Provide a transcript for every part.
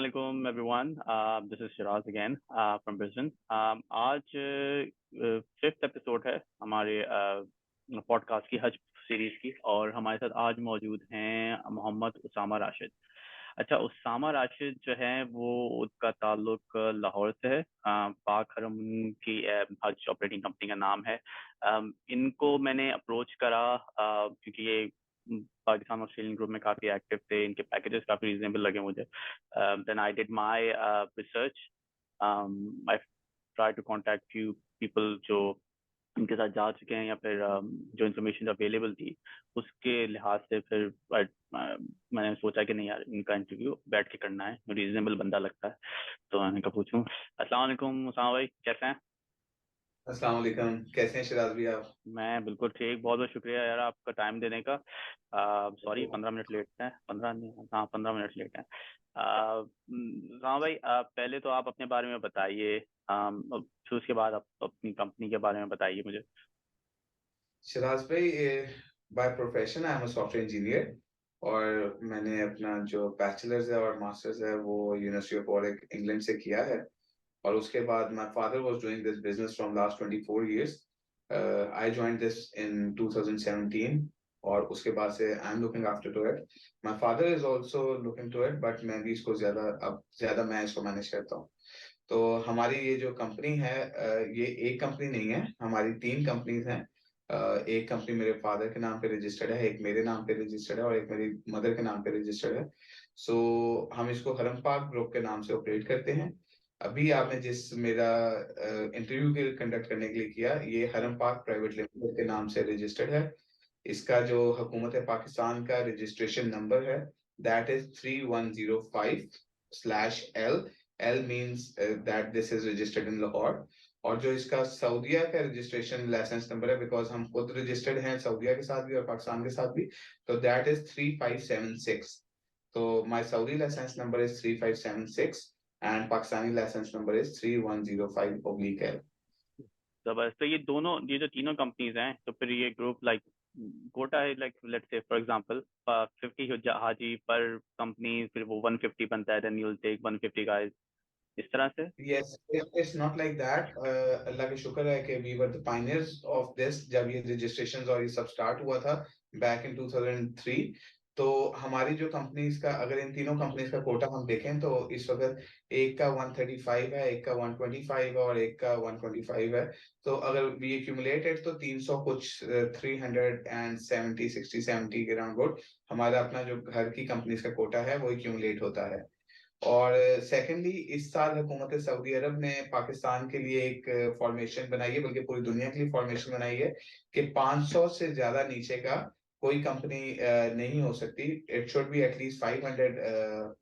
Assalamualaikum everyone. This is Shiraz again from Brisbane. आज fifth episode है हमारे podcast की हज सीरीज की, और हमारे साथ आज मौजूद हैं मोहम्मद उसामा राशिद। अच्छा, उसामा राशिद जो है वो उसका ताल्लुक लाहौर से है। पाक हरम की हज ऑपरेटिंग कंपनी का नाम है। इनको मैंने अप्रोच करा क्योंकि ये पाकिस्तान ऑस्ट्रेलियन ग्रुप में काफ़ी एक्टिव थे, इनके पैकेजेस काफ़ी रीजनेबल लगे मुझे। Then I did my research. I try to contact few people जो इनके साथ जा चुके हैं, या फिर जो इन्फॉर्मेशन अवेलेबल थी उसके लिहाज से फिर मैंने सोचा कि नहीं यार, इनका इंटरव्यू बैठ के करना है, रीजनेबल बंदा लगता है, तो मैंने कहा पूछूं। अस्सलाम वालेकुम उसामा भाई, कैसे हैं? अस्सलाम वालेकुम। कैसे हैं शिराज भी आप? मैं बिल्कुल ठीक, बहुत बहुत शुक्रिया यार आपका टाइम देने का। सॉरी 15 मिनट लेट है, 15 नहीं, हाँ 15 मिनट लेट है। हाँ भाई, पहले तो आप अपने बारे में बताइए, फिर उसके बाद आप अपनी कंपनी के बारे में बताइए मुझे। शिराज भाई, by profession I am a software engineer. और मैंने अपना जो बैचलर्स है और मास्टर्स है वो यूनिवर्सिटी ऑफ वॉरेक इंग्लैंड से किया है। और उसके बाद my father was doing this business from last 24 years. I joined this in 2017। और उसके बाद से I am looking after to it. My father is also looking to it, but मैं भी इसको ज्यादा मैं इसको मैनेज करता हूँ। तो हमारी ये जो कंपनी है, ये एक कंपनी नहीं है, हमारी तीन कंपनीज हैं। एक कंपनी मेरे फादर के नाम पे रजिस्टर्ड है, एक मेरे नाम पे रजिस्टर्ड है और एक मेरी मदर के नाम पे रजिस्टर्ड है। सो हम इसको हरम पाक ग्रुप के नाम से ऑपरेट करते हैं। अभी आपने जिस मेरा इंटरव्यू के कंडक्ट करने के लिए किया, ये हरम पाक प्राइवेट लिमिटेड के नाम से रजिस्टर्ड है। इसका जो हुकूमत पाकिस्तान का रजिस्ट्रेशन नंबर है, that is 3105/L। L means that this is registered in Lahore। और जो इसका सऊदीया का रजिस्ट्रेशन लाइसेंस नंबर है, बिकॉज हम खुद रजिस्टर्ड हैं सऊदीया के साथ भी और पाकिस्तान के साथ भी, तो दैट इज 3576। तो my Saudi licence number is 3576 and Pakistani licence number is 3105/L। जबरदस्त। तो ये दोनों, ये जो तीनों कंपनीज हैं, तो फिर ये ग्रुप लाइक कोटा है, like let's say for example 50 हाजी पर कंपनी, फिर वो 150 बनता है, then you will take 150 guys, इस तरह से। Yes, it's not like that। अल्लाह का शुक्र है कि we were the pioneers of this। जब ये registrations और ये सब स्टार्ट हुआ था back in 2003, तो हमारी जो कंपनीज का, अगर इन तीनों कंपनीज का कोटा हम देखें तो इस वक्त एक का 135 है, एक का 125 है और एक का 125 है। तो अगर we accumulated तो 300 कुछ 370 60 70 के अराउंड हमारा अपना जो घर की कंपनीज का कोटा है वो accumulate होता है। और सेकेंडली, इस साल हुकूमत सऊदी अरब ने पाकिस्तान के लिए एक फॉर्मेशन बनाई है, बल्कि पूरी दुनिया के लिए फॉर्मेशन बनाई है कि 500 से ज्यादा नीचे का कोई कंपनी नहीं हो सकती। It should be at least 500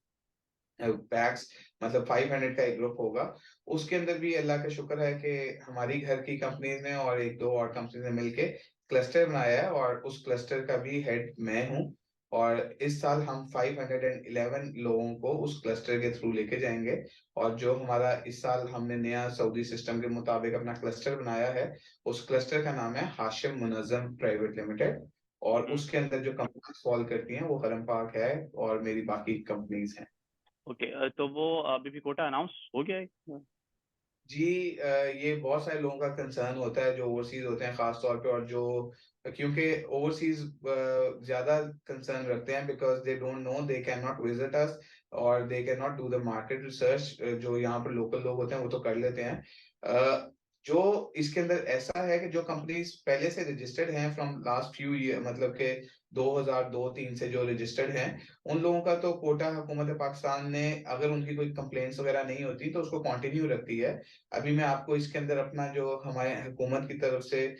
PACS, मतलब 500 का एक ग्रुप होगा। उसके अंदर भी अल्लाह का शुक्र है कि हमारी घर की कंपनीज ने और एक दो और कंपनीज ने मिलके क्लस्टर बनाया है, और उस क्लस्टर का भी हेड मैं हूँ। और इस साल हम 511 लोगों को उस क्लस्टर के थ्रू लेके जाएंगे। और जो हमारा इस साल हमने नया सऊदी सिस्टम के मुताबिक अपना क्लस्टर बनाया है, उस क्लस्टर का नाम है हाशिम मुनज़्ज़म प्राइवेट लिमिटेड। और उसके अंदर जो कंपनीज फॉल करती हैं वो हरम पाक है और मेरी बाकी कंपनीज हैं। ओके, तो वो अभी भी कोटा अनाउंस हो गया है? जी, ये बहुत सारे लोगों का कंसर्न होता है जो ओवरसीज होते हैं खास तौर पे, और जो क्योंकि ओवरसीज ज्यादा कंसर्न रखते हैं because they don't know, they can not visit us और they can not do the market research. जो यहाँ पर लोकल लोग होते हैं वो तो कर लेते हैं। जो इसके अंदर ऐसा है कि जो कंपनीज पहले से रजिस्टर्ड हैं फ्रॉम लास्ट फ्यू ईयर, मतलब के 2002-3 से जो रजिस्टर्ड हैं, उन लोगों का तो कोटा हुकूमत पाकिस्तान ने, अगर उनकी कोई कंप्लेंट्स वगैरह नहीं होती तो उसको कंटिन्यू रखती है। अभी मैं आपको इसके अंदर अपना जो हमारे हुकूमत की तरफ से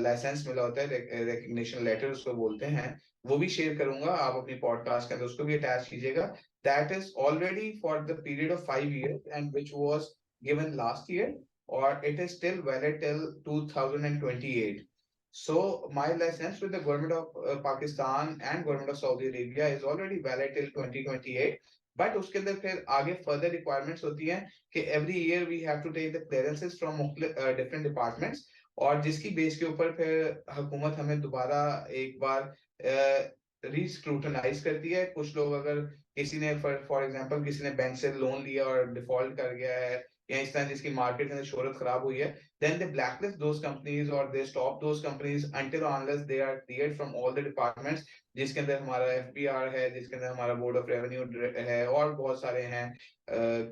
लाइसेंस मिला होता है, रिकग्निशन लेटर उसको बोलते हैं, वो भी शेयर करूंगा। आप अपनी पॉडकास्ट के अंदर उसको भी अटैच कीजिएगा। That is already for the period of 5 years and which was given last year, और it is still valid till 2028। So my license with the government of Pakistan and government of Saudi Arabia is already valid till 2028। But उसके अंदर फिर आगे further requirements होती हैं कि every year we have to take the clearances from different departments, और जिसकी base के ऊपर फिर हुकूमत हमें दोबारा एक बार रीस्क्रूटनाइज करती है। कुछ लोग अगर किसी ने फॉर एग्जांपल किसी ने बैंक से लोन लिया और डिफॉल्ट कर गया है या इस तरह जिसकी मार्केट के अंदर शोहरत खराब हुई है, then they blacklist those companies और they stop those companies until unless they are cleared from all the departments, जिसके अंदर हमारा एफबीआर है, जिसके अंदर हमारा बोर्ड ऑफ रेवेन्यू है और बहुत सारे हैं।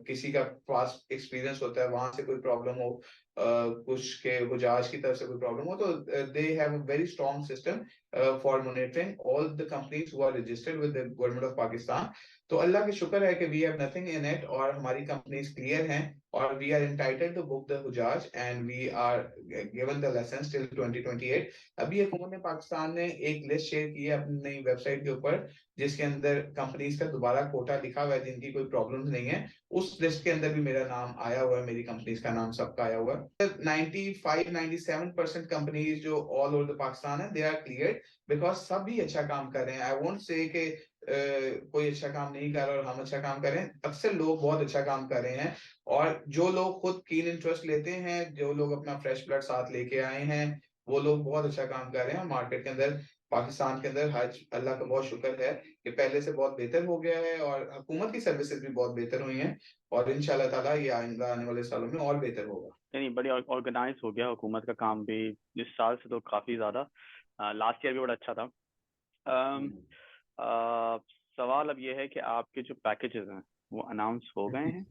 किसी का पास्ट एक्सपीरियंस होता है, वहां से कोई प्रॉब्लम हो, कुछ के हुजाज की तरफ से कोई प्रॉब्लम हो, तो they have a very strong system for monitoring all the companies who are registered with the government of Pakistan. तो अल्लाह के शुक्र है कि we have nothing in it और हमारी कंपनीज क्लियर हैं और we are entitled to book the hujjaj and we are given the licence till 2028। अभी हुकूमत ने पाकिस्तान ने एक लिस्ट शेयर की है अपनी नई वेबसाइट के ऊपर, जिसके अंदर कंपनीज का दोबारा कोटा लिखा हुआ है जिनकी कोई प्रॉब्लम नहीं है। उस लिस्ट के अंदर भी मेरा नाम आया हुआ है, मेरी कंपनीज का नाम सबका आया हुआ है। 95-97% कंपनीज जो ऑल ओवर द पाकिस्तान है, दे आर क्लियर बिकॉज सब भी अच्छा काम कर रहे हैं। आई वोंट से कि कोई अच्छा काम नहीं कर रहा और हम अच्छा काम कर रहे हैं। अक्सर लोग बहुत अच्छा काम कर रहे हैं और जो लोग खुद कीन इंटरेस्ट लेते हैं, जो लोग अपना फ्रेश ब्लड साथ लेके आए हैं, वो लोग बहुत अच्छा काम कर रहे हैं। मार्केट के अंदर पाकिस्तान के अंदर हज अल्लाह का बहुत शुक्र है कि पहले से बहुत बेहतर हो गया है और हुकूमत की सर्विसेज भी बहुत बेहतर हुई हैं और इंशाल्लाह ताला ये आइंदा आने वाले सालों में और बेहतर होगा। नहीं, बड़ी ऑर्गेनाइज हो गया हुकूमत का काम भी इस साल से तो काफ़ी ज़्यादा। लास्ट ईयर भी बड़ा अच्छा था। अम, अ, सवाल अब ये है कि आपके जो पैकेजेस हैं वो अनाउंस हो गए हैं?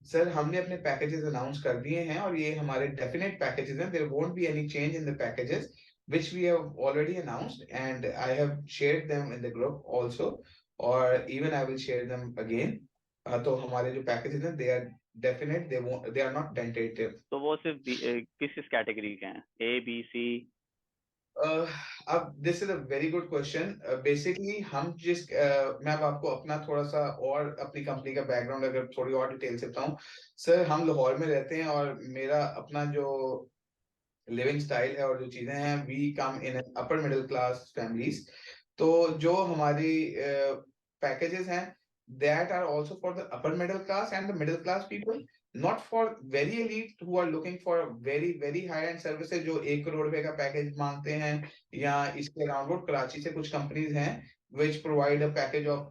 सर हमने अपने पैकेजेस अनाउंस कर दिए हैं और ये हमारे डेफिनेट पैकेजेस हैं। There won't be any change in the packages which we have already announced and I have shared them in the group also or even I will share them again। तो हमारे जो packages हैं they are definite, they are not tentative। तो वो सिर्फ किस किस category के हैं, ए बी सी? अब this is a very good question. Basically हम मैं अब आपको अपना थोड़ा सा और अपनी कंपनी का बैकग्राउंड अगर थोड़ी और डिटेल से बताऊं। सर हम लाहौर में रहते हैं और मेरा अपना जो लिविंग स्टाइल है और जो चीजें हैं, we come in upper middle class families. तो जो हमारी पैकेजेस हैं, that are also for the upper middle class and the middle class people, not for very elite who are looking for very very high end services जो 1 करोड़ रुपए का package मांगते हैं या इसके अराउंड। कराची से कुछ कंपनीज हैं which provide a package of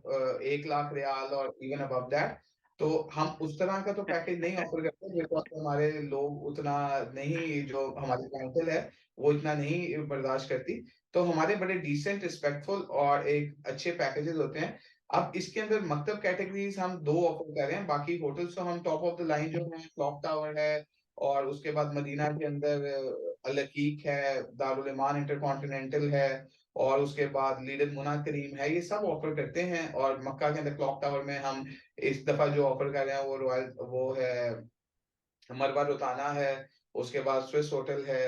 1 lakh riyal और इवन अबव दैट। तो हम उस तरह का तो पैकेज नहीं ऑफर करते बिकॉज हमारे लोग उतना नहीं, जो हमारी क्लाइंटेल है वो इतना नहीं बर्दाश्त करती। तो हमारे बड़े डिसेंट रिस्पेक्टफुल और एक अच्छे पैकेजेस होते हैं। अब इसके अंदर मकतब कैटेगरीज हम 2 ऑफर कर रहे हैं। बाकी होटल्स तो हम टॉप ऑफ द लाइन जो है, क्लॉक टावर है और उसके बाद मदीना के अंदर अल हकीक है, दारुल ईमान इंटरकॉन्टिनेंटल है और उसके बाद लीडर मुना करीम है, ये सब ऑफर करते हैं। और मक्का के अंदर क्लॉक टावर में हम इस दफा जो ऑफर कर रहे हैं वो रॉयल वो है, मरवा रोताना है, उसके बाद स्विस होटल है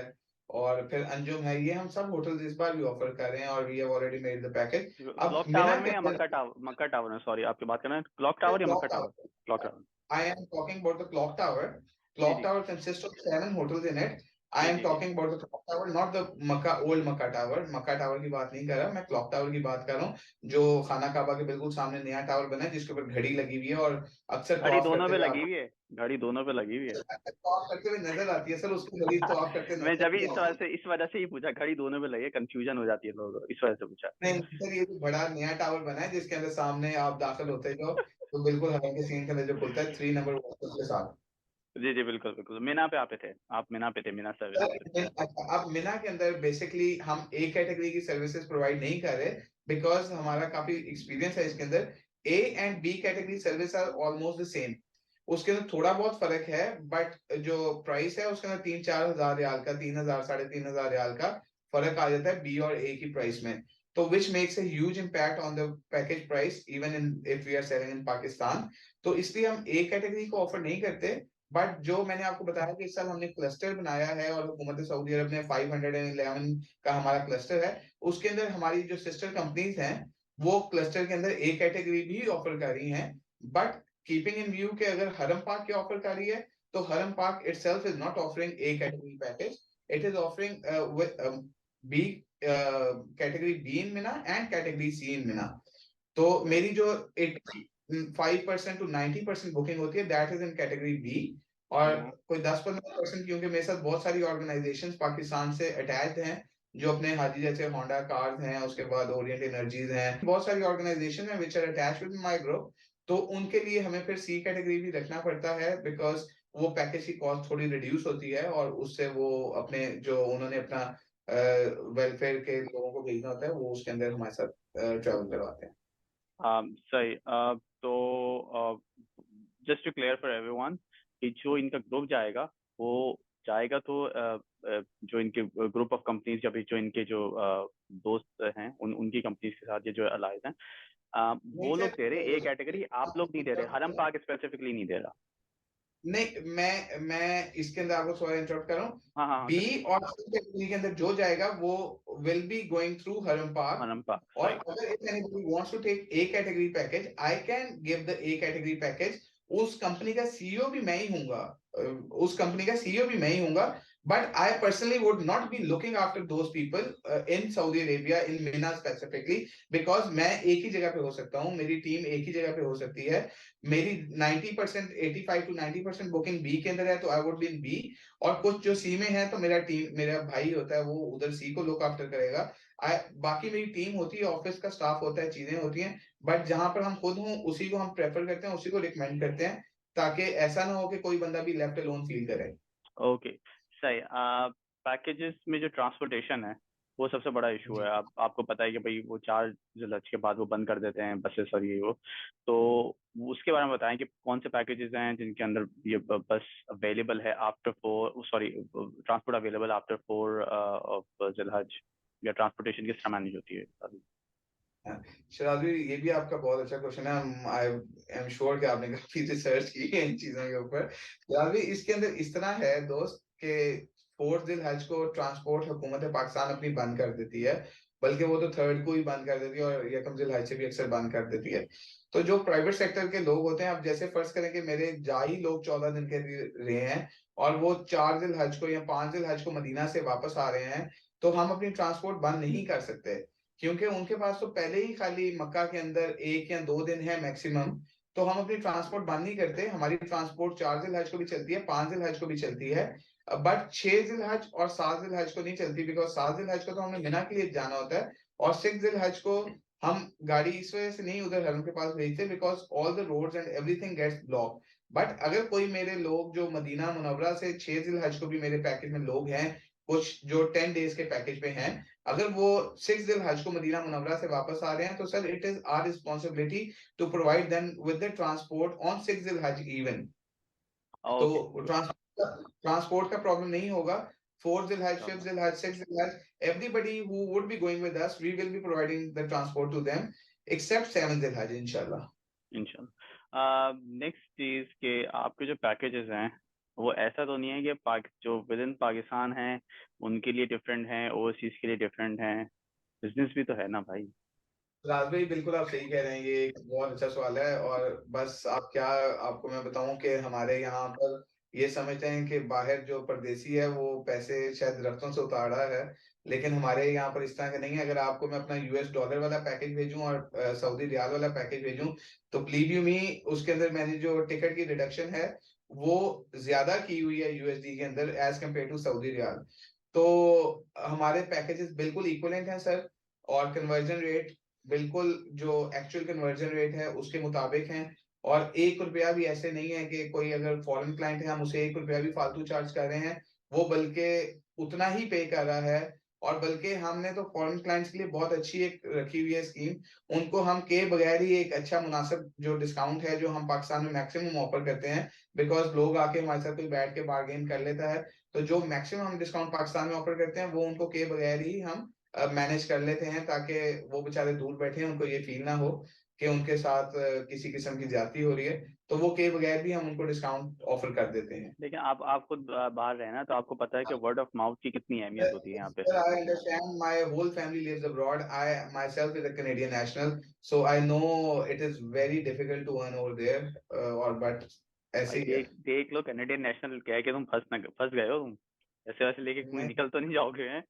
और फिर अंजुम है। ये हम सब होटल्स इस बार भी ऑफर कर रहे हैं और we have already made the package. अब क्लॉक मिना टावर के में या अंदर मक्का टावर में? सॉरी, आपकी बात कर रहे हैं क्लॉक टावर या Makkah clock tower? Clock tower, tower. I am talking about the clock tower. जी Clock जी tower consists of 7 hotels in it. I जी am जी जी। talking about the clock tower, not the Makkah old Makkah tower। Makkah tower की बात नहीं कर रहा मैं, clock tower की बात कर रहा हूँ जो खाना काबा के बिल्कुल सामने नया टावर बना है जिसके ऊपर घड़ी लगी हुई है और अक्सर घड़ी तवाफ दोनों करते पे हुए लगी आप हुई है, घड़ी दोनों पे लगी हुई है। तवाफ करते हुए नजर आती है सर, उसकी घड़ी तवाफ करते मैं नजर जब भी नहीं आती। इस वजह से ही पूछा, घड़ी दोनों पे लगी है, कंफ्यूजन हो जाती है लोगों को, इस वजह से पूछा। नहीं सर, ये तो बड़ा नया टावर बना है जिसके अंदर सामने आप दाखिल होते हो तो बिल्कुल हवा के सीन के अंदर जो खुलता है 3 नंबर के साथ। जी जी बिल्कुल बिल्कुल। मीना पे आप थे, आप मीना पे थे, मीना सर्विसेज पे थे। अब मिना के अंदर बेसिकली हम ए कैटेगरी की सर्विसेज प्रोवाइड नहीं कर रहे बिकॉज हमारा काफी एक्सपीरियंस है इसके अंदर। A and B category service are almost the same. उसके अंदर थोड़ा बहुत फर्क है बट जो प्राइस है उसके अंदर 3-4 हजार रियाल का, 3 हजार 3.5 हजार रियाल का फर्क आ जाता है बी और ए की प्राइस में। तो which makes a huge impact on the package price even in if we are selling in Pakistan. तो इसलिए हम ए कैटेगरी को ऑफर नहीं करते। बट जो मैंने आपको बताया कि इस साल हमने क्लस्टर बनाया है और हुकूमत सऊदी अरब ने 511 का हमारा क्लस्टर है, उसके अंदर हमारी जो सिस्टर कंपनीज हैं वो क्लस्टर के अंदर ए कैटेगरी भी ऑफर कर रही हैं। बट कीपिंग इन व्यू के अगर हरम पार्क की ऑफर कर रही है तो हरम park itself is not offering A category package, it is offering B category B in Mina and category C in Mina। तो मेरी जो 85% to 90% बुकिंग होती है that is in category B और कोई 10-15% क्योंकि मेरे साथ बहुत सारी ऑर्गेनाइजेशंस पाकिस्तान से अटैच्ड हैं जो अपने हाजी जैसे होंडा कार्स हैं, उसके बाद ओरिएंट एनर्जीज हैं, बहुत सारी ऑर्गेनाइजेशन है which are attached with my group. तो उनके लिए हमें फिर सी कैटेगरी भी रखना पड़ता है, बिकॉज वो पैकेज की कॉस्ट थोड़ी रिड्यूस होती है, और उससे वो अपने जो उन्होंने अपना वेलफेयर के लोगों को भेजना होता है, वो उसके अंदर हमारे साथ ट्रैवल करवाते हैं। सही। तो just to clear for everyone कि जो इनका ग्रुप जाएगा वो जाएगा तो जो इनके ग्रुप ऑफ कंपनीज या फिर जो इनके जो दोस्त हैं उनकी कंपनीज के साथ ये जो अलाइज हैं, नहीं वो लोग दे रहे ए सर, कैटेगरी, आप लोग नहीं दे रहे, हरम पाक स्पेसिफिकली नहीं दे रहा। नहीं, मैं इसके अंदर आपको सॉरी इंटरप्ट कर रहा हूँ। हाँ हाँ हाँ, बी चलिए। और सी कैटेगरी के अंदर जो जाएगा वो विल बी गोइंग थ्रू हरम पार्क। हरम पाक, और सही। अगर if anybody wants to take A category package, I can give the A category package. उस कंपनी का सीईओ भी मैं ही हूंगा, उस कंपनी का सीईओ भी मैं ही हूंगा। But I personally would not be looking after those people in Saudi Arabia, in Mina specifically, because मैं एक ही जगह पे हो सकता हूँ, मेरी टीम एक ही जगह पे हो सकती है। मेरी 90%, 85 to 90% बुकिंग बी के अंदर है, तो I would be in B. और कुछ जो सी में है, तो मेरा भाई होता है, वो उधर सी को लुक आफ्टर करेगा। बाकी मेरी टीम होती है, ऑफिस का स्टाफ होता है, चीजें होती हैं। बट जहां पर हम खुद हों, उसी को हम प्रेफर करते हैं, उसी को रिकमेंड करते हैं, ताकि ऐसा ना हो कि कोई बंदा भी लेफ्ट अलोन फील करे। ओके, सही। पैकेजेस में जो ट्रांसपोर्टेशन है वो सबसे बड़ा इशू जी। है। आपको पता है कि भाई वो 4 जिलहज के बाद वो बंद कर देते हैं बसेस और ये वो। तो उसके बारे में बताएं कि कौन से पैकेजेस हैं जिनके अंदर ये बस अवेलेबल है after 4, sorry, transport available after 4 of Zilhaj, या ट्रांसपोर्टेशन किस तरह मैनेज होती है सारी? शराबी, ये भी आपका बहुत अच्छा क्वेश्चन है। आई एम श्योर कि आपने काफी रिसर्च की है इन चीजों के ऊपर। शराबी, इसके अंदर इस तरह है दोस्त कि 4 जिल हज को ट्रांसपोर्ट हुकूमत पाकिस्तान अपनी बंद कर देती है। बल्कि वो तो थर्ड को ही बंद कर देती है, और यकम जिल हज से भी अक्सर बंद कर देती है। तो जो प्राइवेट सेक्टर के लोग होते हैं, अब जैसे फर्ज करें कि मेरे जा ही लोग 14 दिन के रहे हैं, और वो 4 जिल हज को या 5 जिल हज को मदीना से वापस आ रहे हैं, तो हम अपनी ट्रांसपोर्ट बंद नहीं कर सकते, क्योंकि उनके पास तो पहले ही खाली मक्का के अंदर 1 या 2 दिन है मैक्सिमम। तो हम अपनी ट्रांसपोर्ट बंद नहीं करते, हमारी ट्रांसपोर्ट 4 जिल हज को भी चलती है, 5 जिल हज को भी चलती है। बट 6 जिल हज और 7 जिल हज को नहीं चलती, बिकॉज 7 जिल हज को तो हमने मिना के लिए जाना होता है। और 6 जिल हज को हम गाड़ी इस वजह से नहीं उधर हरम के पास भेजते, because all the roads and everything gets block. But अगर कोई मेरे लोग जो मदीना मुनव्वरा से 6 जिल हज को भी मेरे पैकेज में लोग हैं, कुछ जो 10 डेज के पैकेज पे हैं, अगर वो 6 जिल हज को मदीना मुनव्वरा से वापस आ रहे हैं, तो sir it is our responsibility to provide them with the transport on 6 जिल हज इवन। तो ओके। ट्रांसपोर्ट का प्रॉब्लम नहीं होगा। 4 जिल हज, 5 जिल हज, 6 जिल हज, everybody who would be going with us, we will be providing the transport to them, except 7 जिल हज, inshallah. इंशाल्लाह। नेक्स्ट चीज के आपके जो पैकेजेस हैं वो ऐसा तो नहीं है कि जो विद इन पाकिस्तान हैं उनके लिए डिफरेंट हैं, ओवरसीज के लिए डिफरेंट हैं? बिजनेस भी तो है ना भाई। राज भाई, बिल्कुल आप सही कह रहे हैं, ये एक बहुत अच्छा सवाल है। और बस आप क्या, आपको मैं बताऊं कि हमारे यहाँ पर ये समझते हैं कि बाहर जो परदेसी है वो पैसे शायद दरख्तों से उतार रहा है, लेकिन हमारे यहाँ पर इस तरह का नहीं है। अगर आपको मैं अपना यूएस डॉलर वाला पैकेज भेजूं और सऊदी रियाल वाला पैकेज भेजूं, तो बिलीव यू मी, उसके अंदर मैंने जो टिकट की रिडक्शन है वो ज्यादा की हुई है यूएसडी के अंदर as compare to Saudi riyal. तो हमारे पैकेजेस बिल्कुल इक्वलेंट हैं सर। और कन्वर्जन रेट बिल्कुल जो एक्चुअल कन्वर्जन रेट है उसके मुताबिक हैं। और 1 रुपया भी ऐसे नहीं है कि कोई अगर फॉरेन क्लाइंट है हम उसे 1 रुपया भी फालतू चार्ज कर रहे हैं, वो बल्कि उतना ही पे कर रहा है। और बल्कि हमने तो फॉरेन क्लाइंट्स के लिए बहुत अच्छी एक रखी हुई है स्कीम, उनको हम के बगैर ही एक अच्छा मुनासिब जो डिस्काउंट है, जो हम पाकिस्तान में मैक्सिमम ऑफर करते हैं, बिकॉज लोग आके हमारे साथ कोई बैठ के बार्गेन कर लेता है। तो जो मैक्सिमम हम डिस्काउंट पाकिस्तान में ऑफर करते हैं, वो उनको के बगैर ही हम मैनेज कर लेते हैं, ताकि वो बेचारे दूर बैठे हैं, उनको ये फील ना हो कि उनके साथ किसी किस्म की ज्यादती हो रही है। तो वो के बगैर भी हम उनको डिस्काउंट ऑफर कर देते हैं। लेकिन आप खुद बाहर रहे ना, तो आपको पता है कि वर्ड ऑफ माउथ की कितनी अहमियत होती है यहाँ पे। Sir, I understand. My whole family lives abroad. I myself is a Canadian national, so I know it is very difficult to earn over there. और but ऐसे भाई ही है। देख देख लो, कैनेडियन नेशनल क्या है कि तुम फंस गए हो तुम, ऐसे वैसे लेके कोई मैं निकल तो नहीं जाओगे हैं?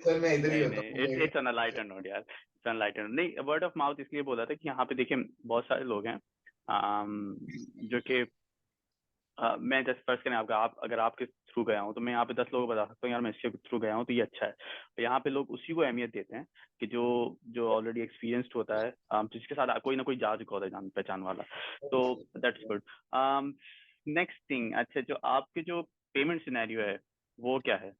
सर मैं इधर ही नहीं होता नहीं, हूँ। It's on a lighter note यार, इट्स ऑन लाइटर नोट। नहीं, वर्ड ऑफ माउथ इसलिए बोला था कि यहाँ पे देखिए बहुत सारे लोग हैं जो कि मैं जैसे फर्स्ट करें आपका, आप अगर आपके थ्रू गया हूँ तो मैं यहाँ पे 10 लोगों को बता सकता हूँ यार मैं इसके थ्रू गया हूँ तो ये अच्छा है। तो यहाँ पे लोग उसी को अहमियत देते हैं कि जो जो ऑलरेडी एक्सपीरियंस्ड होता है, जिसके साथ कोई ना कोई जा चुका होता है जान पहचान वाला। तो दैट्स गुड। नेक्स्ट थिंग, अच्छा जो आपके जो पेमेंट सिनेरियो है वो क्या है?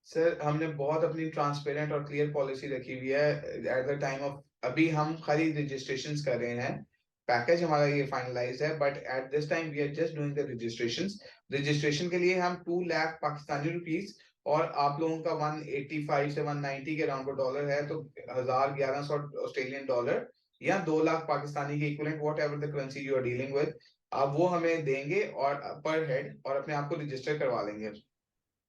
सर हमने बहुत अपनी ट्रांसपेरेंट और क्लियर पॉलिसी रखी हुई है एट द टाइम ऑफ। अभी हम खाली रजिस्ट्रेशन कर रहे हैं, पैकेज हमारा ये फाइनलाइज है, but at this time we are just doing the registration. Registration के लिए हम 2 लाख पाकिस्तानी रुपीज, और आप लोगों का 185 से 190 के अराउंड डॉलर है, तो 1100 ऑस्ट्रेलियन डॉलर या 2 लाख पाकिस्तानी के equivalent, whatever the currency you are dealing with, आप वो हमें देंगे और पर हेड, और अपने आप को रजिस्टर करवा लेंगे।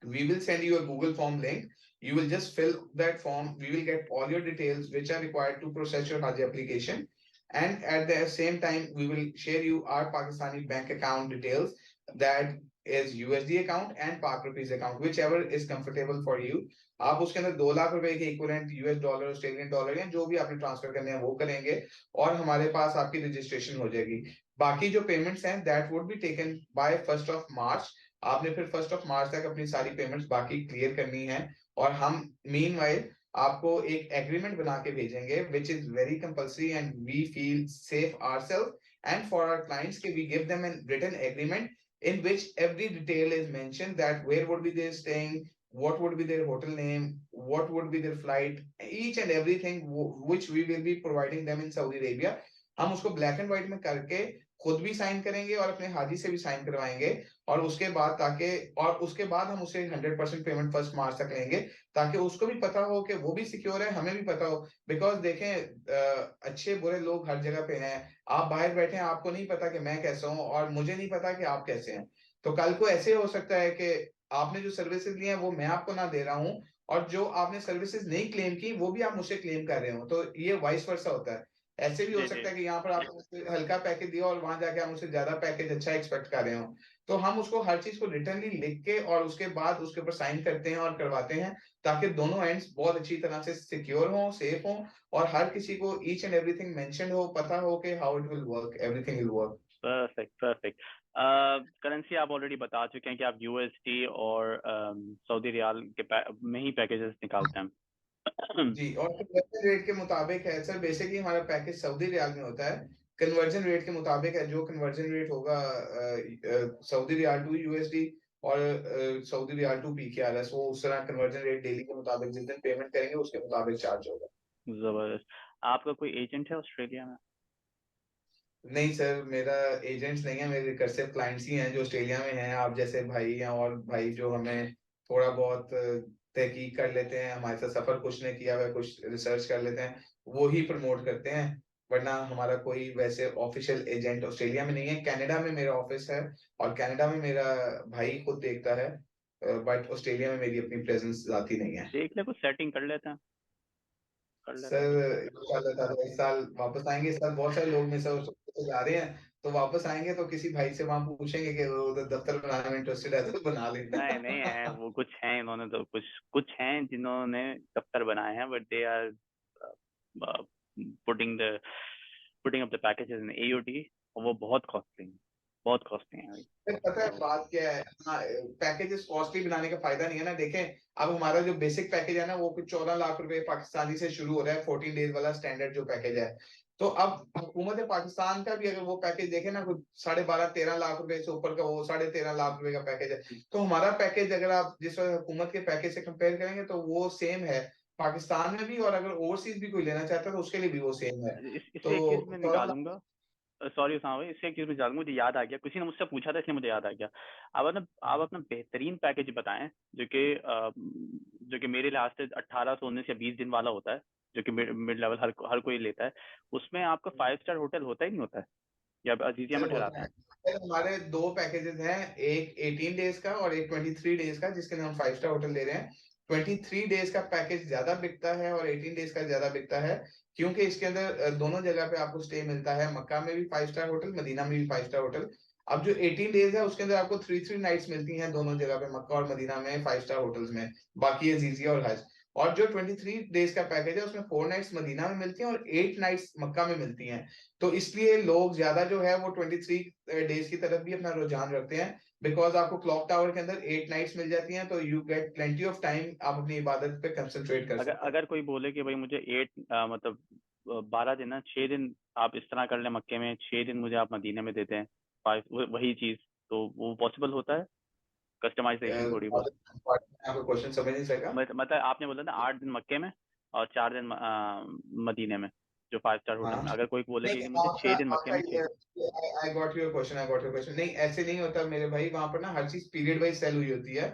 We will send you a Google form link. You will just fill that form. We will get all your details which are required to process your Haji application. And at the same time, we will share you our Pakistani bank account details, that is USD account and Pak rupees account, whichever is comfortable for you. आप उसके अंदर 2 लाख रुपए के equivalent US dollar, Australian dollar या जो भी आपने transfer करने हैं वो करेंगे, और हमारे पास आपकी रजिस्ट्रेशन हो जाएगी। बाकी जो पेमेंट्स हैं that would be taken by 1 आपने फिर 1 तक अपनी सारी पेमेंट्स बाकी क्लियर करनी है, और हम मीनवाइल आपको एक एग्रीमेंट बना के भेजेंगे which is very compulsory, and we feel safe ourselves and for our clients के we give them an written agreement in which every detail is mentioned, that where would be they staying, what would be their hotel name, what would be their flight, each and everything which we will be providing them in Saudi Arabia। हम उसको black and white में करके खुद भी sign करेंगे और अपने हाजी से भी साइन करवाएंगे, और उसके बाद उसके बाद हम उसे 100% पेमेंट 1 मार्च तक लेंगे, ताकि उसको भी पता हो कि वो भी सिक्योर है, हमें भी पता हो। बिकॉज देखें, अच्छे बुरे लोग हर जगह पे हैं। आप बाहर बैठे हैं, आपको नहीं पता कि मैं कैसा हूँ, और मुझे नहीं पता कि आप कैसे हैं। तो कल को ऐसे हो सकता है कि आपने जो सर्विसेज ली हैं वो मैं आपको ना दे रहा हूँ, और जो आपने सर्विसेज नहीं क्लेम की वो भी आप मुझसे क्लेम कर रहे हो, तो ये वाइस वर्सा होता है। ऐसे भी हो जी जी। सकता है कि यहाँ पर आपने मुझसे हल्का पैकेज दिया और वहां जाके आप मुझसे ज्यादा पैकेज अच्छा एक्सपेक्ट कर रहे हो। तो हम उसको हर चीज को रिटर्नली लिख के और उसके बाद उसके ऊपर साइन करते हैं और करवाते हैं, ताकि दोनों एंड्स बहुत अच्छी तरह से सिक्योर हो, सेफ हो, और हर किसी को ईच एंड एवरीथिंग मेंशन हो, पता हो कि how it will work, everything will work. Perfect perfect. Currency आप ऑलरेडी बता चुके हैं कि आप यूएसडी और सऊदी रियाल के में ही पैकेजेस निकालते हैं। जी, और कन्वर्जन रेट के मुताबिक है सर, बेसिकली हमारा पैकेज सऊदी रियाल में होता है, कन्वर्जन रेट के मुताबिक है। जो कन्वर्जन रेट होगा सऊदी रियाल टू यूएसडी और सऊदी रियाल टू पीकेआरएस, वो उस तरह कन्वर्जन रेट डेली के मुताबिक जिस दिन पेमेंट करेंगे उसके मुताबिक चार्ज होगा। जबरदस्त। आपका कोई एजेंट है ऑस्ट्रेलिया में? नहीं सर, मेरा एजेंट्स नहीं है, मेरे रिकर्सिव क्लाइंट्स ही हैं जो ऑस्ट्रेलिया में हैं। आप जैसे भाई हैं, और भाई जो हमें थोड़ा बहुत तहकीक कर लेते हैं, हमारे साथ सफर कुछ ने किया हुआ है, कुछ रिसर्च कर लेते हैं, वो ही प्रमोट करते हैं। वरना हमारा कोई वैसे ऑफिशियल एजेंट ऑस्ट्रेलिया में नहीं है। कनाडा में मेरा ऑफिस है, और कनाडा में मेरा भाई खुद देखता है, बट ऑस्ट्रेलिया में मेरी अपनी प्रेजेंस जाती नहीं है। देख ले, कुछ सेटिंग कर लेते हैं, कर लेते हैं। सर इंशाल्लाह ताला इस साल वापस आएंगे। इस साल बहुत सारे लोग में सर जा रहे हैं, तो वापस आएंगे तो किसी भाई से वहां पूछेंगे कि वो उधर दफ्तर बनाने में इंटरेस्टेड है तो बना नहीं लेना। नहीं है, वो कुछ हैं, इन्होंने तो कुछ कुछ हैं जिन्होंने दफ्तर बनाए हैं, but they are putting the putting up the packages in AOD, और वो बहुत कॉस्टली हैं, बहुत कॉस्टली हैं भाई। फिर पता है बात क्या है, पैकेजेस कॉस्टली बनाने का फायदा नहीं है ना। देखें, अब हमारा जो बेसिक पैकेज है ना, वो कुछ 14 लाख रुपए पाकिस्तानी से शुरू हो रहा है, 14 डेज वाला स्टैंडर्ड जो पैकेज है। तो अब हुकूमत पाकिस्तान का भी अगर वो पैकेज देखे ना, कुछ 12.5-13 लाख रुपए से ऊपर का, वो 13.5 लाख रुपए का पैकेज है। तो हमारा पैकेज अगर आप जिस हुकूमत के पैकेज से कंपेयर करेंगे तो वो सेम है पाकिस्तान में भी, और अगर ओवरसीज भी कोई लेना चाहता है तो उसके लिए भी वो सेम है। इससे एक चीज तो मैं 14 लाख। निकालूंगा। सॉरी उसामा भाई, इससे एक चीज निकालूंगा, मुझे याद आ गया, किसी ने मुझसे पूछा था इसलिए मुझे याद आ गया। आप अपना बेहतरीन पैकेज बताएं, जो कि मेरे लिहाज से 18 से 19 या 20 दिन वाला होता है, जो कि मिड लेवल हर कोई लेता है। उसमें आपका 5 स्टार होटल होता ही नहीं होता है, या आप अजीजिया सर में होता ठहराते है हैं? सर, हमारे 2 पैकेजेस हैं, एक 18 डेज का और एक 23 डेज का, जिसके अंदर हम 5 स्टार होटल दे रहे हैं। 23 डेज का पैकेज ज्यादा बिकता है और 18 डेज का ज्यादा बिकता है, क्योंकि इसके अंदर दोनों जगह पे आपको स्टे मिलता है। मक्का में भी 5 स्टार होटल, मदीना में भी 5 स्टार होटल। अब जो 18 डेज है उसके अंदर आपको 3 3 नाइट्स मिलती हैं दोनों जगह पे, मक्का और मदीना में 5 स्टार होटल्स में, बाकी अजीजिया और हज। और जो 23 डेज का पैकेज है उसमें 4 नाइट्स मदीना में मिलती हैं और 8 नाइट्स मक्का में मिलती हैं। तो इसलिए लोग ज्यादा जो है वो 23 डेज की तरफ भी अपना रुझान रखते हैं, बिकॉज आपको क्लॉक टावर के अंदर 8 नाइट्स मिल जाती हैं, तो you get plenty of time, आप अपनी इबादत पे कंसंट्रेट कर अगर सकते हैं। अगर कोई बोले कि भाई मुझे मतलब 12 दिन ना 6 दिन आप इस तरह कर लें मक्के में, 6 दिन मुझे आप मदीने में देते हैं, 5 वही चीज, तो वो पॉसिबल होता है? कस्टमाइजेशन थोड़ी बहुत। आपका क्वेश्चन समझ नहीं सका। मतलब आपने बोला ना 8 दिन मक्के में और 4 दिन मदीने में, जो 5 स्टार होटल हाँ, में। अगर कोई बोले नहीं कि मुझे आपका 6 दिन मक्के आपका में, छः। ये, I got your question, I got your question. नहीं, ऐसे नहीं होता मेरे भाई, वहां पर ना हर चीज पीरियड वाइज सेल हुई होती है,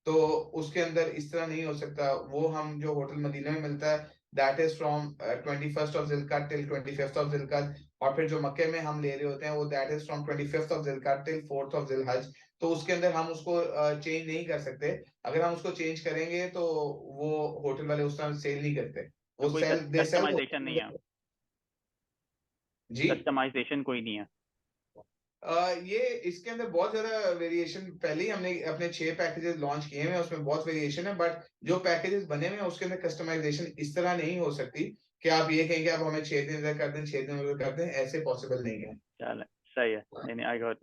तो उसके अंदर इस तरह नहीं हो सकता। वो हम जो होटल मदीना में मिलता है, that is from 21st of Zilqad till 25th of Zilqad. और फिर जो मक्के में हम ले रहे होते हैं वो that is from 25th of Zilqad till 4th of Zilhaj. तो उसके अंदर हम उसको चेंज नहीं कर सकते। अगर हम उसको चेंज करेंगे तो वो होटल वाले उस तरह सेल नहीं करते। तो वो कोई सेल, दे सेल। कस्टमाइजेशन नहीं है? जी। कस्टमाइजेशन कोई नहीं है? ये इसके अंदर बहुत ज्यादा वेरिएशन, पहले ही हमने अपने 6 पैकेजेस लॉन्च किए हैं, उसमें बहुत वेरिएशन है, बट जो पैकेजेस बने हुए हैं उसके अंदर कस्टमाइजेशन इस तरह नहीं हो सकती कि आप ये कहेंगे आप हमें 6 दिन इधर कर दें, 6 दिन उधर कर दें, ऐसे पॉसिबल नहीं है। चल, सही है। नहीं नहीं, आई गॉट।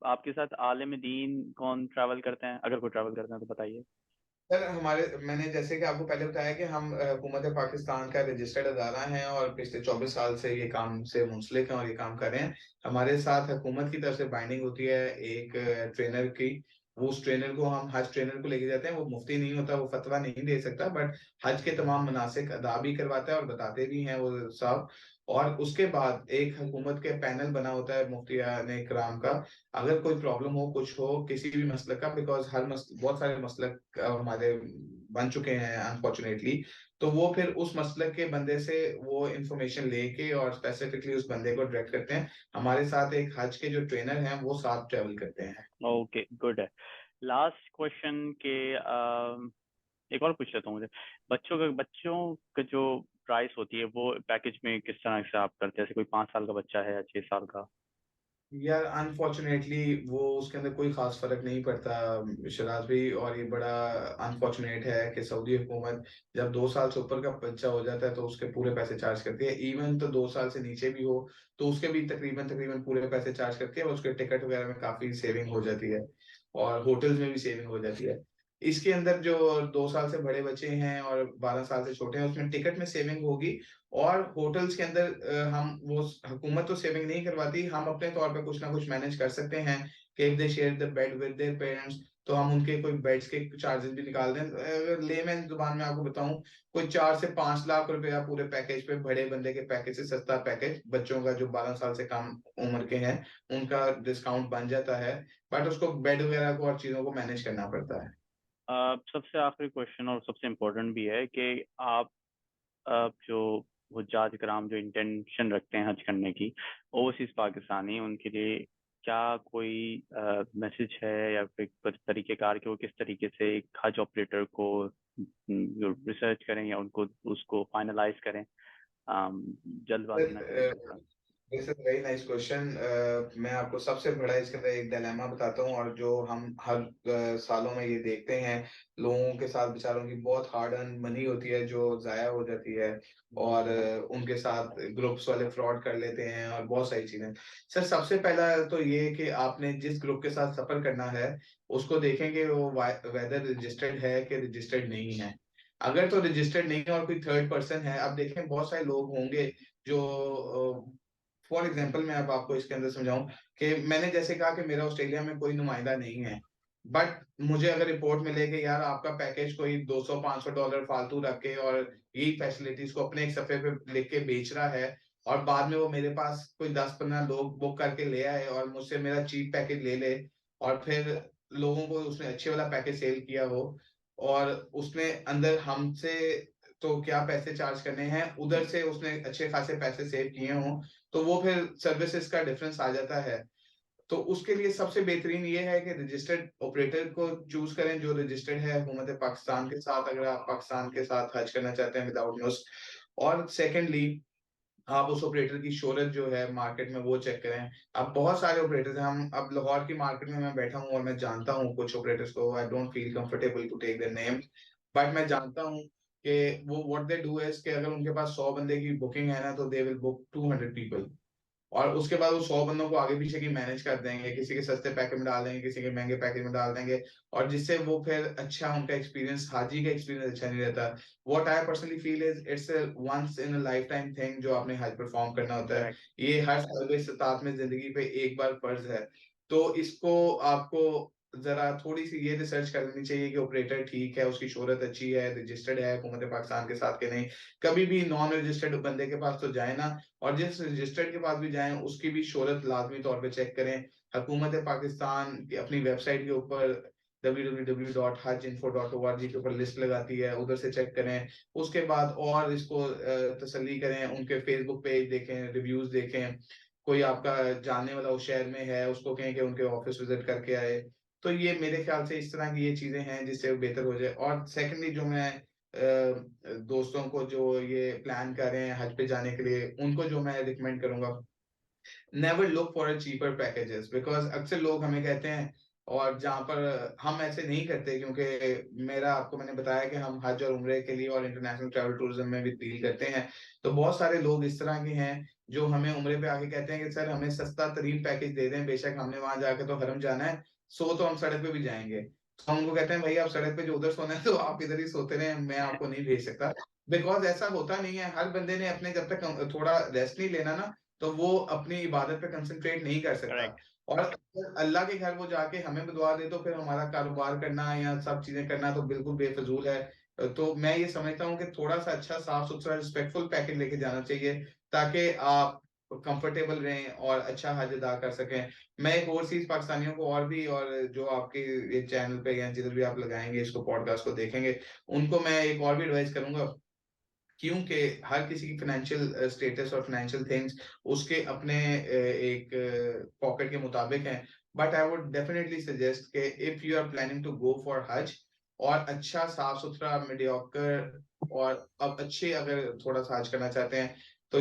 आपके साथ आलिम दीन कौन ट्रैवल करते हैं? अगर कोई ट्रैवल करते हैं तो बताइए। सर हमारे, मैंने जैसे कि आपको पहले बताया कि हम हुकूमत पाकिस्तान का रजिस्टर्ड अदारा हैं और पिछले 24 साल से ये काम से मुंसलिक हैं और ये काम कर रहे हैं। हमारे साथ हुकूमत की तरफ से बाइंडिंग होती है एक ट्रेनर की। वो उस ट्रेनर को, हम हज ट्रेनर को लेके जाते हैं, वो मुफ्ती नहीं होता, वो फतवा नहीं दे सकता, बट हज के तमाम मनासिक अदा भी करवाता है और बताते भी हैं वो साहब। और उसके बाद एक हुकूमत के पैनल बना होता है मुफ्तियान इकराम का। अगर कोई प्रॉब्लम हो, कुछ हो किसी भी मसलक का, बिकॉज बहुत सारे मसलक हमारे बन चुके हैं अनफॉर्चुनेटली, तो वो फिर उस मसलक के बंदे से वो इंफॉर्मेशन लेके और स्पेसिफिकली उस बंदे को डायरेक्ट करते हैं। हमारे साथ एक हज के जो ट्रेनर हैं वो साथ ट्रेवल करते हैं। ओके, गुड है। लास्ट क्वेश्चन के एक और पूछ लेता हूँ। मुझे बच्चों का जो प्राइस होती है वो पैकेज में किस तरह से आप करते हैं? जैसे कोई 5 साल का बच्चा है या 6 साल का? यार अनफॉर्चुनेटली वो उसके अंदर कोई खास फर्क नहीं पड़ता शराज भी, और ये बड़ा अनफॉर्चुनेट है कि सऊदी हुकूमत जब 2 साल से ऊपर का बच्चा हो जाता है तो उसके पूरे पैसे चार्ज करती है। इवन तो 2 साल से नीचे भी हो तो उसके भी तकरीबन तकरीबन पूरे पैसे चार्ज करती है, और उसके टिकट वगैरह में काफी सेविंग हो जाती है और होटल्स में भी सेविंग हो जाती है। इसके अंदर जो 2 साल से बड़े बच्चे हैं और 12 साल से छोटे हैं उसमें टिकट में सेविंग होगी। और होटल्स के अंदर हम वो, हुकूमत तो सेविंग नहीं करवाती, हम अपने तौर पे कुछ ना कुछ मैनेज कर सकते हैं कि if they share the bed with their parents तो हम उनके कोई बेड्स के चार्जेस भी निकाल दें। अगर लेमैन जुबान में आपको बताऊं, कोई 4 से 5 लाख रुपया पूरे पैकेज पे, बड़े बंदे के पैकेज से सस्ता पैकेज बच्चों का जो 12 साल से कम उम्र के हैं उनका डिस्काउंट बन जाता है, बट उसको बेड वगैरह को और चीजों को मैनेज करना पड़ता है। सबसे आखिरी क्वेश्चन और सबसे इम्पोर्टेंट भी है कि आप जो हुज्जाज कराम जो इंटेंशन रखते हैं हज करने की, ओवरसीज पाकिस्तानी, उनके लिए क्या कोई मैसेज है या फिर कुछ तरीकेकार के वो किस तरीके से एक हज ऑपरेटर को रिसर्च करें या उनको उसको फाइनलाइज करें? जल्दबाजी ना करें थोड़ा। This is very nice question. मैं आपको सबसे बड़ा इसके अंदर एक डिलेमा बताता हूँ, और जो हम हर सालों में ये देखते हैं, लोगों के साथ बेचारों की बहुत हार्ड अर्न मनी होती है जो जाया हो जाती है, और उनके साथ ग्रुप्स वाले फ्रॉड कर लेते हैं और बहुत सारी चीजें। सर सबसे पहला तो ये कि आपने जिस ग्रुप के साथ सफर करना है उसको देखेंगे वो वेदर रजिस्टर्ड है कि रजिस्टर्ड नहीं है। अगर तो रजिस्टर्ड नहीं है और कोई थर्ड पर्सन है, अब देखें बहुत सारे लोग होंगे जो, फॉर एग्जाम्पल मैं अब आपको इसके अंदर समझाऊं कि मैंने जैसे कहा कि मेरा ऑस्ट्रेलिया में कोई नुमाइंदा नहीं है, बट मुझे अगर रिपोर्ट मिले कि यार आपका पैकेज कोई $200-500 फालतू रख के और यही फैसिलिटीज को अपने एक सफे पे लिख के बेच रहा है, और बाद में वो मेरे पास कोई 10-15 लोग बुक करके ले आए और मुझसे मेरा चीप पैकेज ले ले, और फिर लोगों को उसने अच्छे वाला पैकेज सेल किया हो, और उसने अंदर हमसे तो क्या पैसे चार्ज करने हैं, उधर से उसने अच्छे खासे पैसे सेव किए हों, तो वो फिर सर्विसेज का डिफरेंस आ जाता है। तो उसके लिए सबसे बेहतरीन ये है कि रजिस्टर्ड ऑपरेटर को चूज करें जो रजिस्टर्ड है हुकूमत पाकिस्तान के साथ, अगर आप पाकिस्तान के साथ हज करना चाहते हैं विदाउट नुस्क। और सेकेंडली आप उस ऑपरेटर की शोहरत जो है मार्केट में वो चेक करें। अब बहुत सारे ऑपरेटर्स हैं, हम अब लाहौर की मार्केट में मैं बैठा हूँ और मैं जानता हूँ कुछ ऑपरेटर्स को, I don't feel comfortable to take their name, but मैं जानता हूँ कि वो व्हाट दे डू इज कि अगर उनके पास 100 बंदे की बुकिंग है ना, तो दे विल बुक 200 पीपल, और उसके बाद वो 100 बंदों को आगे पीछे की मैनेज कर देंगे, किसी के सस्ते पैकेज में डाल देंगे, किसी के महंगे पैकेज में डाल देंगे, और जिससे वो फिर अच्छा उनका एक्सपीरियंस, हाजी का एक्सपीरियंस अच्छा नहीं रहता। What I personally feel is it's a once in a lifetime thing जो आपने हज परफॉर्म करना होता है। Correct. ये हर साल के इस्तात में जिंदगी पे एक बार फर्ज है। तो इसको आपको जरा थोड़ी सी ये रिसर्च कर लेनी चाहिए कि ऑपरेटर ठीक है, उसकी शोहरत अच्छी है, रजिस्टर्ड है हुकूमत पाकिस्तान के साथ के नहीं। कभी भी नॉन रजिस्टर्ड बंदे के पास तो जाए ना, और जिस रजिस्टर्ड के पास भी जाएं उसकी भी शोहरत लाजमी तौर पे चेक करें। हुकूमत पाकिस्तान की अपनी वेबसाइट के ऊपर www.hajinfo.org के ऊपर लिस्ट लगाती है, उधर से चेक करें। उसके बाद और इसको तसल्ली करें, उनके फेसबुक पेज देखें, रिव्यूज देखें, कोई आपका जानने वाला उस शहर में है उसको कहें कि उनके ऑफिस विजिट करके आए। तो ये मेरे ख्याल से इस तरह की ये चीजें हैं जिससे वो बेहतर हो जाए। और सेकेंडली जो मैं दोस्तों को जो ये प्लान कर रहे हैं हज पे जाने के लिए, उनको जो मैं रिकमेंड करूंगा, never look for a cheaper packages, because अक्सर लोग हमें कहते हैं, और जहाँ पर हम ऐसे नहीं करते, क्योंकि मेरा आपको मैंने बताया कि हम हज और उम्रे के लिए और इंटरनेशनल ट्रैवल टूरिज्म में भी डील करते हैं। तो बहुत सारे लोग इस तरह के हैं जो हमें उम्रे पे आके कहते हैं कि सर हमें सस्ता तरीन पैकेज दे दें, बेशक हमने वहां जाके तो हरम जाना है, सो तो हम सड़क पे भी जाएंगे। तो हम उनको कहते हैं भाई आप सड़क पे जो उधर सोना है तो आप इधर ही सोते रहे, मैं आपको नहीं भेज सकता। बिकॉज ऐसा होता नहीं है, हर बंदे ने अपने जब तक थोड़ा रेस्ट नहीं लेना ना, तो वो अपनी इबादत पे कंसंट्रेट नहीं कर सकता। Correct. और अगर अल्लाह के घर वो जाके हमें भी दुआ दे तो फिर हमारा कारोबार करना या सब चीजें करना तो बिल्कुल बेफजूल है। तो मैं ये समझता हूँ कि थोड़ा सा अच्छा साफ सुथरा रिस्पेक्टफुल पैकेज लेके जाना चाहिए, ताकि आप कंफर्टेबल रहें और अच्छा हज अदा कर सकें। मैं एक ओवरसीज पाकिस्तानियों को और भी, और जो आपके ये चैनल पे या जिधर भी आप लगाएंगे इसको पॉडकास्ट को देखेंगे, उनको मैं एक और भी एडवाइस करूंगा, क्योंकि हर किसी की फाइनेंशियल स्टेटस और फाइनेंशियल थिंग्स उसके अपने एक पॉकेट के मुताबिक हैं। But I would definitely suggest कि if you are planning to go for Hajj, और अच्छा साफ सुथरा मीडियोकर, और अब अच्छे अगर थोड़ा सा हज करना चाहते हैं, तो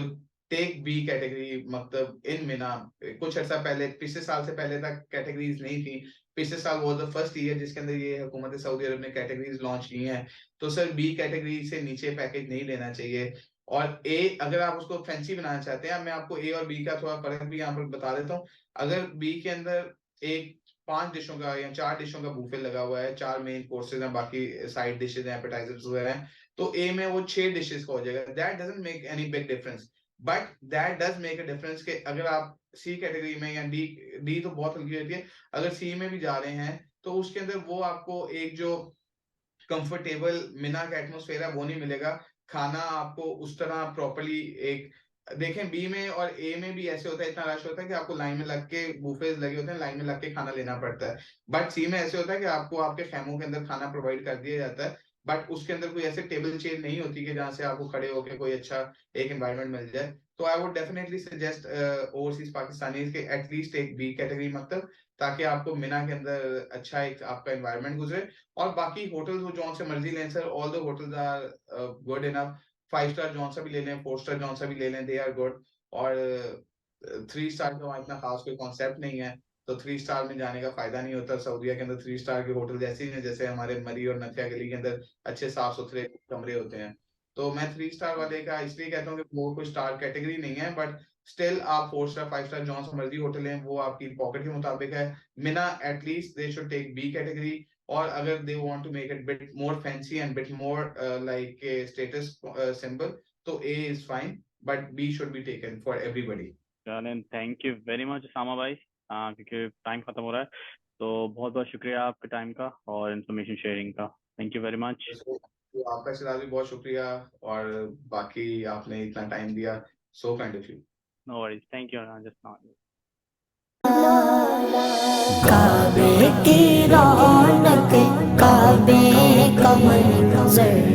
टेक बी कैटेगरी, मतलब इन मिना। कुछ अर्सा पहले, पिछले साल से पहले तक कैटेगरीज नहीं थी। पिछले साल वो द फर्स्ट ईयर जिसके अंदर ये हुकूमत सऊदी अरब ने कैटेगरीज लॉन्च की हैं। तो सर बी कैटेगरी से नीचे पैकेज नहीं लेना चाहिए। और ए अगर आप उसको फैंसी बनाना चाहते हैं, मैं आपको ए और बी का थोड़ा फर्क भी यहाँ पर बता देता हूँ। अगर बी के अंदर एक 5 डिशों का या 4 डिशों का बूफे लगा हुआ है, 4 मेन कोर्सेज हैं, बाकी साइड डिशेज हैं, एपेटाइजर्स वगैरह हैं, तो ए में वो 6 डिशेज का हो जाएगा। That doesn't make any big difference, but that does make a difference कि अगर आप सी कैटेगरी में या डी, डी तो बहुत हल्की होती है, अगर सी में भी जा रहे हैं तो उसके अंदर वो आपको एक जो कंफर्टेबल मिना का एटमोसफेयर है वो नहीं मिलेगा। खाना आपको उस तरह प्रॉपर्ली एक, देखें बी में और ए में भी ऐसे होता है, इतना रश होता है कि आपको लाइन में लग के, बूफेज लगे होते हैं, लाइन में लग के खाना लेना पड़ता है। बट सी में ऐसे होता है कि आपको आपके खैमों के अंदर खाना प्रोवाइड कर दिया जाता है, बट उसके अंदर कोई ऐसे टेबल चेयर नहीं होती कि जहाँ से आपको खड़े होकर कोई अच्छा एक एनवायरनमेंट मिल जाए। तो I would definitely suggest overseas Pakistani के एटलीस्ट एक बी कैटेगरी मतलब, ताकि आपको मिना के अंदर अच्छा एक आपका एनवायरनमेंट गुजरे। और बाकी होटल्स वो जौन से मर्जी लें sir, all the hotels are good enough. 5 star जौन सा भी ले लें, 4 स्टार जौन सा भी ले लें, दे आर गुड। और 3 स्टार का वहाँ इतना खास कोई कॉन्सेप्ट नहीं है, तो 3 स्टार में जाने का फायदा नहीं होता। सऊदीया के अंदर 3 स्टार के होटल जैसे ही हैं जैसे हमारे मरी और नथिया गली के अंदर अच्छे साफ सुथरे कमरे होते हैं। तो मैं 3 स्टार वाले का इसलिए कहता हूँ कि वो कोई स्टार कैटेगरी नहीं है, बट स्टिल आप 4 स्टार 5 स्टार जौन सा मर्जी होटल हैं वो आपकी पॉकेट के मुताबिक है। Mina at least they should take B category, और अगर they want to make it bit more fancy and bit more like a status symbol, तो A is fine, but B should be taken for everybody. चलें, thank you very much सामा भाई, क्योंकि time खत्म हो रहा है, तो बहुत बहुत शुक्रिया आपके टाइम का और इन्फॉर्मेशन शेयरिंग का। Thank you very much. तो आपका सिराज भी बहुत शुक्रिया, और बाकी आपने इतना टाइम दिया, so kind of you. No worries, thank you just now. काबे की रौनक, काबे का मंजर